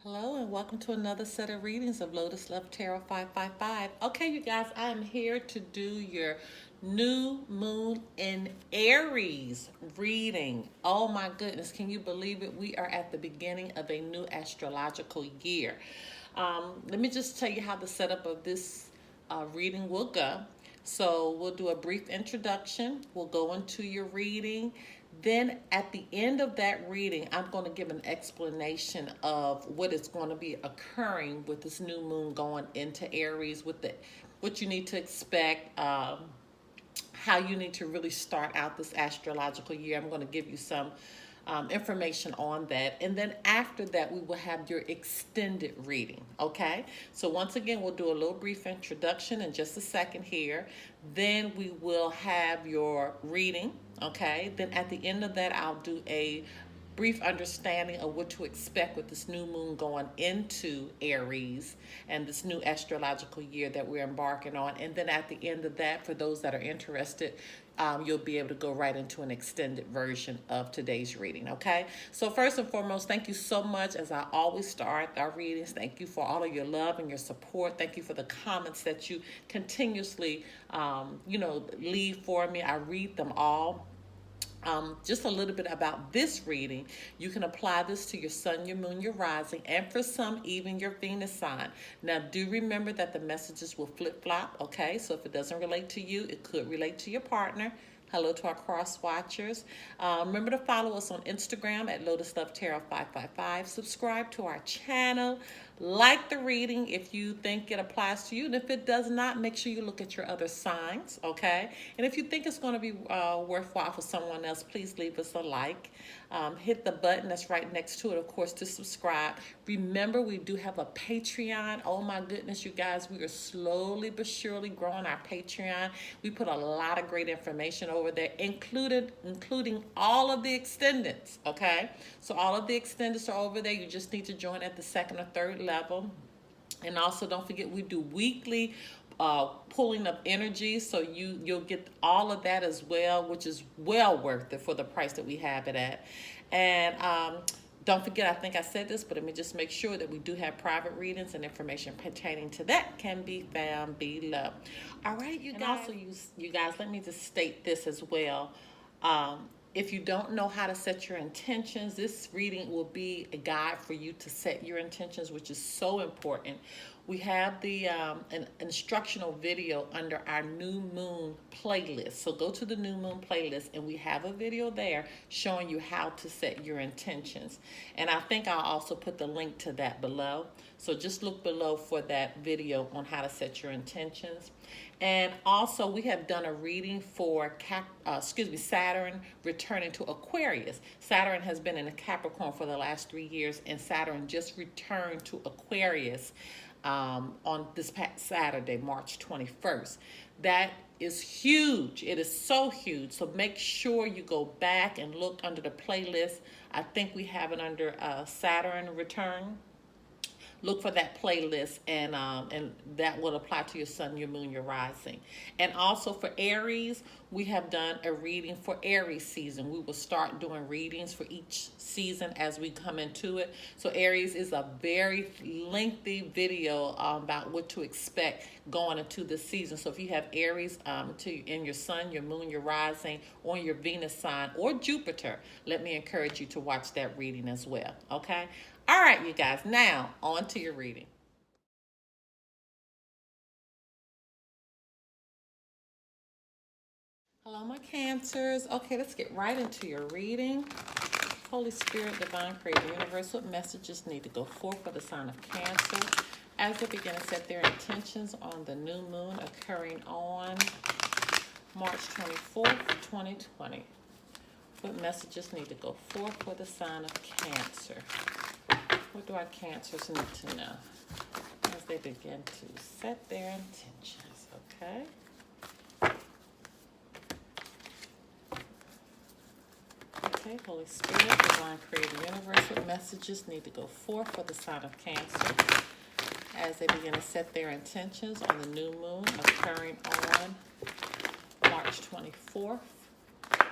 Hello and welcome to another set of readings of Lotus Love Tarot 555. Okay, you guys, I am here to do your new moon in Aries reading. Oh my goodness, can you believe it? We are at the beginning of a new astrological year. Let me just tell you how the setup of this reading will go. So we'll do a brief introduction. We'll go into your reading. Then at the end of that reading, I'm going to give an explanation of what is going to be occurring with this new moon going into Aries, with the what you need to expect, how you need to really start out this astrological year. I'm going to give you some information on that. And then after that, we will have your extended reading. Okay. So, once again, we'll do a little brief introduction in just a second here. Then we will have your reading. Okay. Then at the end of that, I'll do a brief understanding of what to expect with this new moon going into Aries and this new astrological year that we're embarking on. And then at the end of that, for those that are interested, you'll be able to go right into an extended version of today's reading. Okay. So first and foremost, thank you so much. As I always start our readings, thank you for all of your love and your support. Thank you for the comments that you continuously, leave for me. I read them all. Just a little bit about this reading. You can apply this to your sun, your moon, your rising, and for some, even your Venus sign. Now, do remember that the messages will flip flop, okay? So if it doesn't relate to you, it could relate to your partner. Hello to our cross watchers. Remember to follow us on Instagram at Lotus Love Tarot 555. Subscribe to our channel. Like the reading if you think it applies to you. And if it does not, make sure you look at your other signs, okay? And if you think it's going to be worthwhile for someone else, please leave us a like. Hit the button that's right next to it, of course, to subscribe. Remember, we do have a Patreon. Oh my goodness, you guys, we are slowly but surely growing our Patreon. We put a lot of great information over there, including all of the extendeds, okay? So all of the extendeds are over there. You just need to join at the second or third level. And also don't forget, we do weekly pulling of energy, so you'll get all of that as well, which is well worth it for the price that we have it at. And don't forget, I think I said this, but let me just make sure that we do have private readings, and information pertaining to that can be found below. All right, you guys. And also, you guys, let me just state this as well. If you don't know how to set your intentions, this reading will be a guide for you to set your intentions, which is so important. We have an instructional video under our new moon playlist. So go to the new moon playlist, and we have a video there showing you how to set your intentions. And I think I'll also put the link to that below. So just look below for that video on how to set your intentions. And also, we have done a reading for Saturn returning to Aquarius. Saturn has been in a Capricorn for the last 3 years, and Saturn just returned to Aquarius on this past Saturday, March 21st. That is huge. It is so huge. So make sure you go back and look under the playlist. I think we have it under Saturn return. Look for that playlist, and that will apply to your sun, your moon, your rising. And also for Aries, we have done a reading for Aries season. We will start doing readings for each season as we come into it. So Aries is a very lengthy video about what to expect going into this season. So if you have Aries in your sun, your moon, your rising, or your Venus sign, or Jupiter, let me encourage you to watch that reading as well. Okay. All right, you guys, now on to your reading. Hello, my Cancers. Okay, let's get right into your reading. Holy Spirit, Divine Creator, Universe, what messages need to go forth for the sign of Cancer as they begin to set their intentions on the new moon occurring on March 24th, 2020? What messages need to go forth for the sign of Cancer? What do our Cancers need to know as they begin to set their intentions? Okay. Okay, Holy Spirit, Divine Creator Universe, what messages need to go forth for the sign of Cancer as they begin to set their intentions on the new moon occurring on March 24th,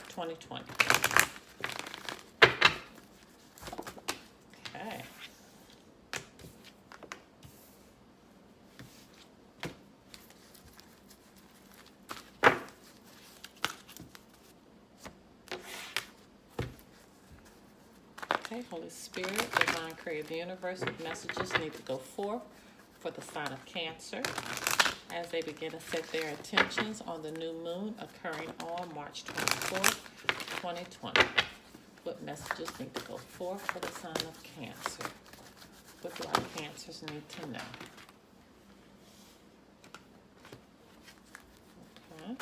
2020? Okay. Okay, Holy Spirit, Divine Creator of the Universe, what messages need to go forth for the sign of Cancer as they begin to set their intentions on the new moon occurring on March 24th, 2020. What messages need to go forth for the sign of Cancer? What do our Cancers need to know? Okay.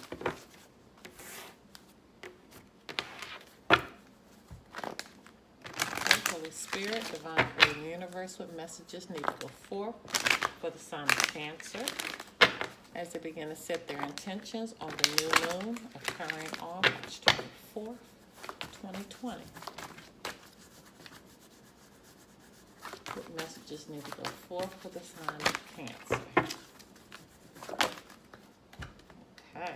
Holy Spirit, Divine Creator of the Universe, what messages need to go forth for the sign of Cancer as they begin to set their intentions on the new moon occurring on March 24th, 2020. What messages need to go forth for the sign of Cancer? Okay.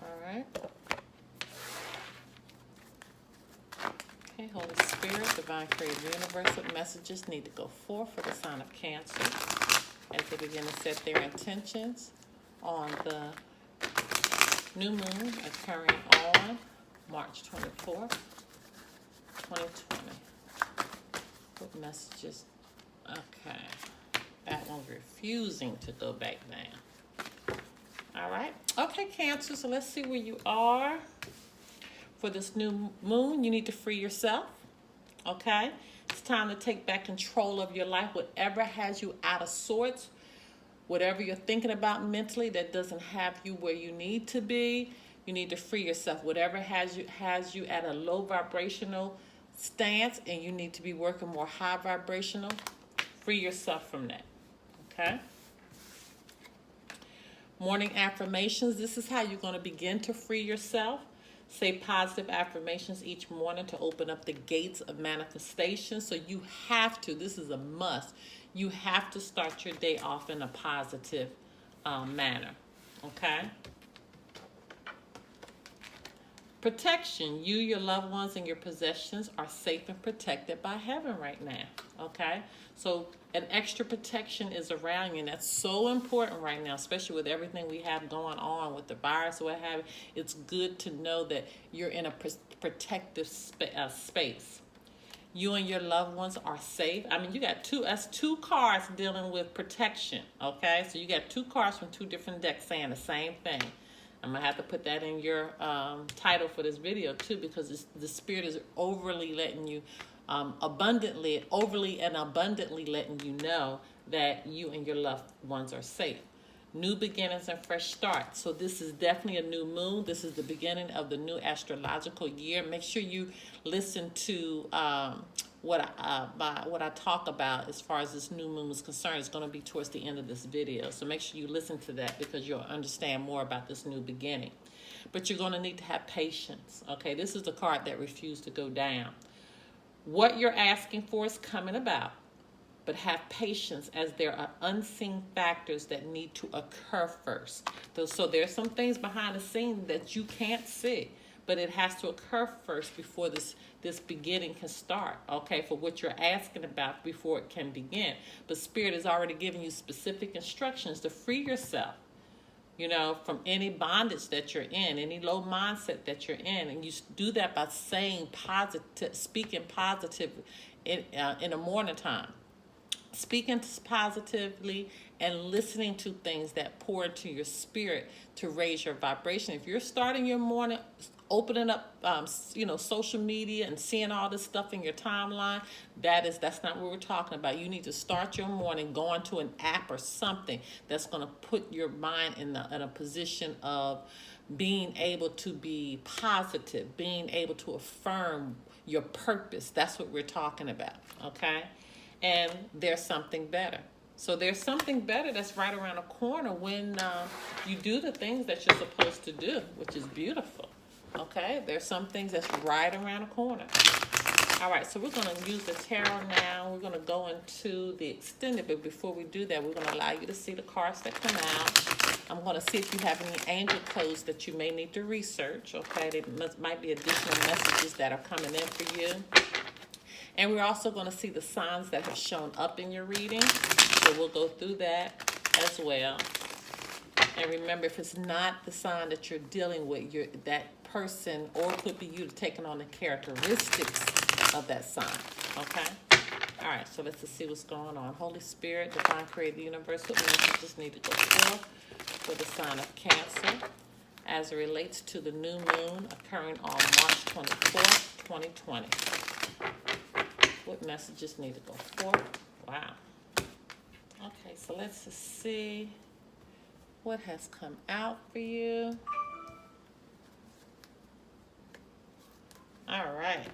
All right. Okay, Holy Spirit, Divine Creator of the Universe, what messages need to go forth for the sign of Cancer as they begin to set their intentions on the new moon occurring on March 24th, 2020. What messages? Okay. That one's refusing to go back down. All right. Okay, Cancer, so let's see where you are. For this new moon, you need to free yourself, okay? It's time to take back control of your life. Whatever has you out of sorts, whatever you're thinking about mentally that doesn't have you where you need to be, you need to free yourself. Whatever has you at a low vibrational stance and you need to be working more high vibrational, free yourself from that, okay? Morning affirmations, this is how you're going to begin to free yourself. Say positive affirmations each morning to open up the gates of manifestation. So you have to, this is a must, you have to start your day off in a positive manner, okay? Protection, you, your loved ones, and your possessions are safe and protected by heaven right now, okay? So an extra protection is around you, and that's so important right now, especially with everything we have going on with the virus or what have you. It's good to know that you're in a protective space. You and your loved ones are safe. I mean, you got two cards dealing with protection, okay? So you got two cards from two different decks saying the same thing. I'm going to have to put that in your title for this video, too, because the Spirit is overly letting you, overly and abundantly letting you know that you and your loved ones are safe. New beginnings and fresh starts. So this is definitely a new moon. This is the beginning of the new astrological year. Make sure you listen to what I talk about as far as this new moon is concerned. It's going to be towards the end of this video. So make sure you listen to that because you'll understand more about this new beginning. But you're going to need to have patience. Okay, this is the card that refused to go down. What you're asking for is coming about. But have patience as there are unseen factors that need to occur first. So there's some things behind the scene that you can't see, but it has to occur first before this beginning can start, okay, for what you're asking about before it can begin. But Spirit has already given you specific instructions to free yourself, you know, from any bondage that you're in, any low mindset that you're in. And you do that by saying positive, speaking positive in the morning time. Speaking positively and listening to things that pour into your spirit to raise your vibration. If you're starting your morning opening up, social media and seeing all this stuff in your timeline, that's not what we're talking about. You need to start your morning going to an app or something that's going to put your mind in a position of being able to be positive, being able to affirm your purpose. That's what we're talking about, okay? And there's something better. So there's something better that's right around the corner when you do the things that you're supposed to do, which is beautiful. Okay? There's some things that's right around the corner. All right, so we're going to use the tarot now. We're going to go into the extended, but before we do that, we're going to allow you to see the cards that come out. I'm going to see if you have any angel codes that you may need to research. Okay? There might be additional messages that are coming in for you. And we're also going to see the signs that have shown up in your reading. So we'll go through that as well. And remember, if it's not the sign that you're dealing with, that person, or it could be you taking on the characteristics of that sign. Okay? All right, so let's just see what's going on. Holy Spirit, Divine Creator, the Universe, what messages need to go forth for the sign of Cancer as it relates to the new moon occurring on March 24th, 2020. What messages need to go forth? Wow. Okay, so let's just see what has come out for you. All right.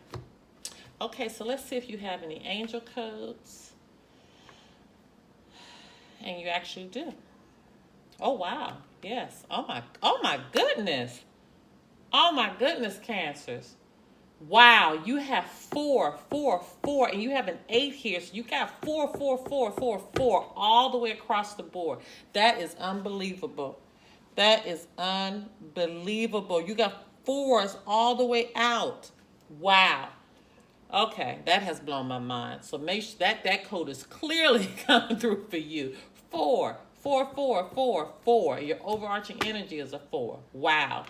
Okay, so let's see if you have any angel codes. And you actually do. Oh, wow. Yes. Oh my goodness. Oh my goodness, Cancers. Wow, you have 4, 4, 4, and you have an 8 here. So you got 4, 4, 4, 4, 4 all the way across the board. That is unbelievable. That is unbelievable. You got 4s all the way out. Wow. Okay, that has blown my mind. So make sure that code is clearly coming through for you. 4, 4, 4, 4, 4. Your overarching energy is a 4. Wow.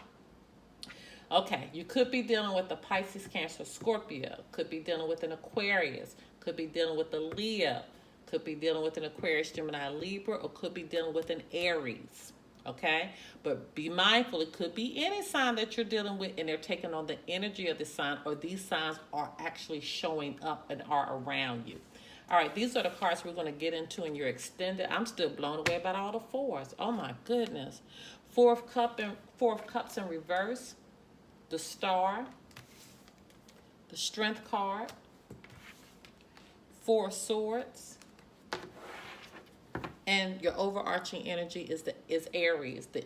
Okay, you could be dealing with a Pisces, Cancer, Scorpio. Could be dealing with an Aquarius. Could be dealing with a Leo. Could be dealing with an Aquarius, Gemini, Libra, or could be dealing with an Aries. Okay, but be mindful, it could be any sign that you're dealing with and they're taking on the energy of the sign, or these signs are actually showing up and are around you. All right, these are the cards we're going to get into in your extended. I'm still blown away about all the 4s. Oh my goodness. Four of Cups in reverse, the Star, the Strength card, 4 of Swords, and your overarching energy is Aries, the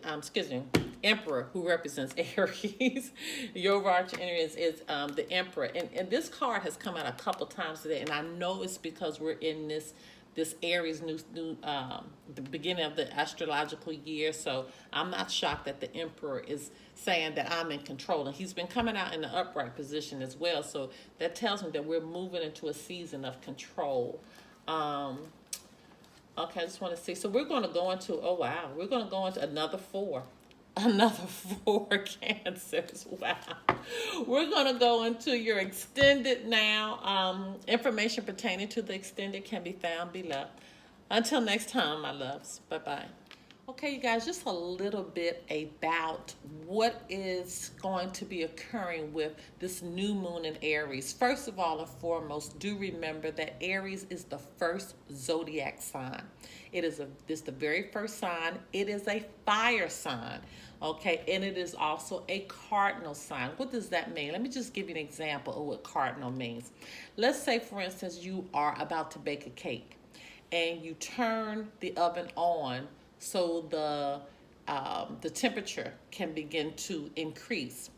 Emperor, who represents Aries. Your overarching energy is the Emperor, and this card has come out a couple times today, and I know it's because we're in this Aries new the beginning of the astrological year. So I'm not shocked that the Emperor is saying that I'm in control, and he's been coming out in the upright position as well. So that tells me that we're moving into a season of control. Okay, I just want to see. So we're going to go into, oh wow, we're going to go into another 4. Another 4 Cancers. Wow. We're going to go into your extended now. Information pertaining to the extended can be found below. Until next time, my loves. Bye-bye. Okay, you guys, just a little bit about what is going to be occurring with this new moon in Aries. First of all and foremost, do remember that Aries is the first zodiac sign. This the very first sign. It is a fire sign, okay, and it is also a cardinal sign. What does that mean? Let me just give you an example of what cardinal means. Let's say, for instance, you are about to bake a cake, and you turn the oven on so the temperature can begin to increase.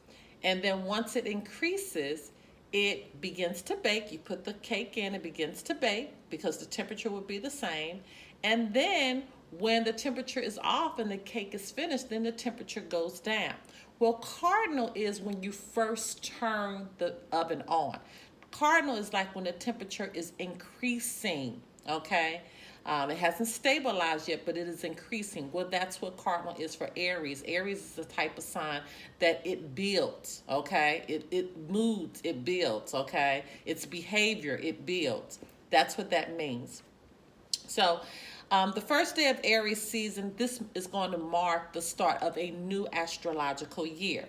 And then once it increases, it begins to bake. You put the cake in, it begins to bake because the temperature will be the same. And then when the temperature is off and the cake is finished, then the temperature goes down. Well, cardinal is when you first turn the oven on. Cardinal is like when the temperature is increasing, okay? It hasn't stabilized yet, but it is increasing. Well, that's what cardinal is for Aries. Aries is the type of sign that it builds, okay? It moves, it builds, okay? Its behavior, it builds. That's what that means. So the first day of Aries season, this is going to mark the start of a new astrological year.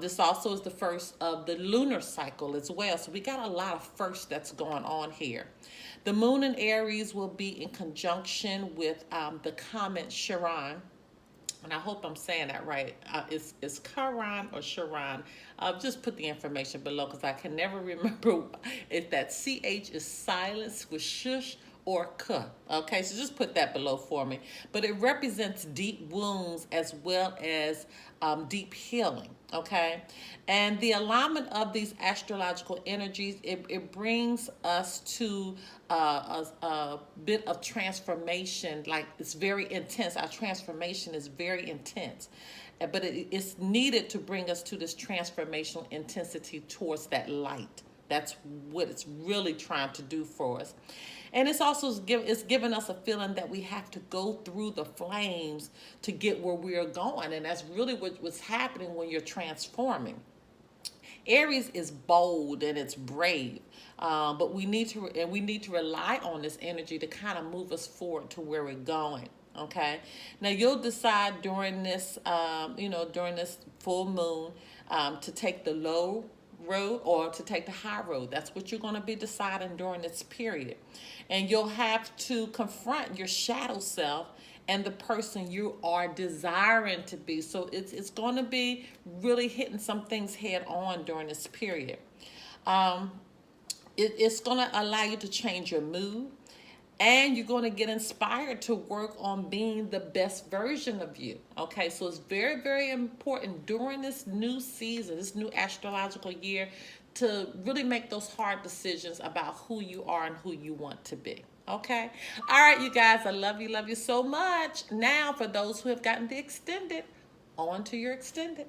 This also is the first of the lunar cycle as well. So we got a lot of firsts that's going on here. The moon in Aries will be in conjunction with the comet Charon. And I hope I'm saying that right. It's Charon or Charon. Just put the information below because I can never remember if that CH is silenced with shush or K. Okay, so just put that below for me. But it represents deep wounds as well as deep healing. Okay, and the alignment of these astrological energies, it brings us to a bit of transformation. Like, it's very intense. Our transformation is very intense, but it's needed to bring us to this transformational intensity towards that light. That's what it's really trying to do for us. And it's giving us a feeling that we have to go through the flames to get where we are going. And that's really what's happening when you're transforming. Aries is bold and it's brave, but we need to rely on this energy to kind of move us forward to where we're going. Okay, now you'll decide during this, during this full moon, to take the low road or to take the high road. That's what you're going to be deciding during this period, and you'll have to confront your shadow self and the person you are desiring to be. So it's going to be really hitting some things head on during this period. Um, it's going to allow you to change your mood, and you're going to get inspired to work on being the best version of you. Okay, so it's very, very important during this new season, this new astrological year, to really make those hard decisions about who you are and who you want to be. Okay, all right, you guys, I love you so much. Now, for those who have gotten the extended, on to your extended.